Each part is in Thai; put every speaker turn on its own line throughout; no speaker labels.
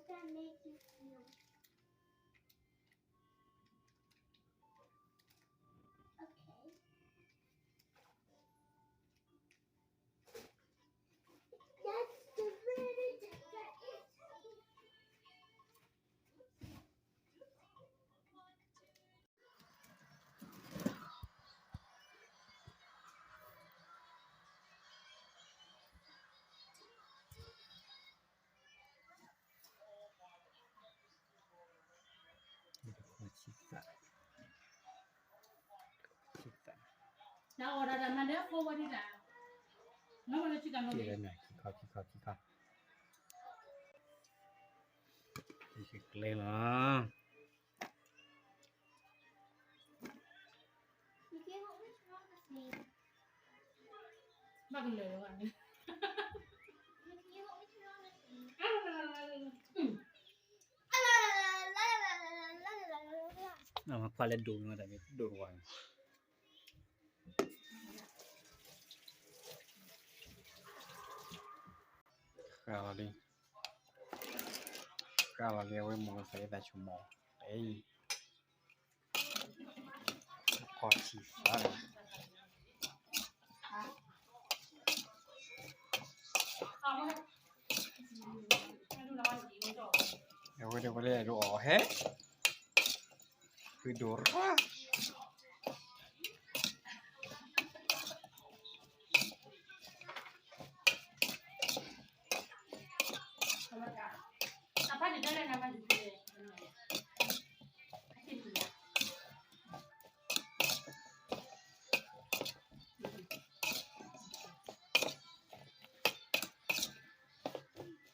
that make you feel? Okay. That's the very different.
ชิสะชิสะ
Na ora da mandare fuori di là. Non me lo ci danno
เกี่ยว
lì.
หน่อยขี้เขาขี้เขาขี้เขาขี้เกลือ
Nikki, what was wrong with me?
Ma che lei guarda.
Nikki, what was wrong with me? La la la la la la la la la la.
เอามาควาเลดูมาแต่ไม่ดูก่อนกาลลีกาลลีไว้มองใส่แต่ชั่วโมงเอ้ยพอชีฟ้า เดี๋ยวไปเลยดูอ๋อเฮ้คือดูร่า
Apa di dalam nama di sini? Kasih dia.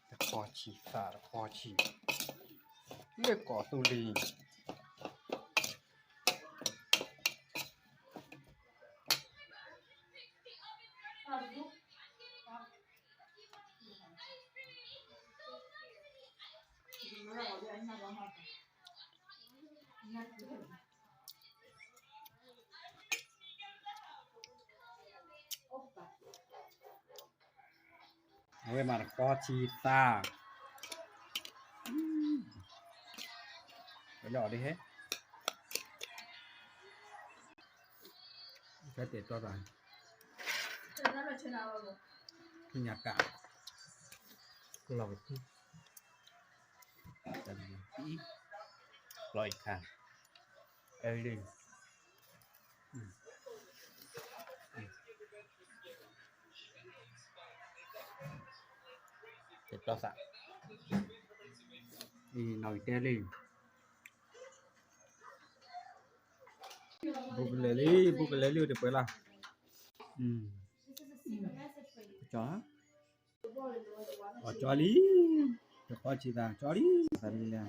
แต่พอชีฟ้าพอชีเลือกก่อตุลี เอาไว้มาพอชีฟ้าไปหล่อดิเฮ้แค่เตะตัวก่อนขึ้นยากาศเราที่จะมีปล่อยค่ะเอลินเจ็ดตัวสักนี่หน่อยเตลินบุกเลยเดี๋ยวไปละจออ๋อจอลีเดี๋ยวขอชีตาจอลีสันนี่แหละ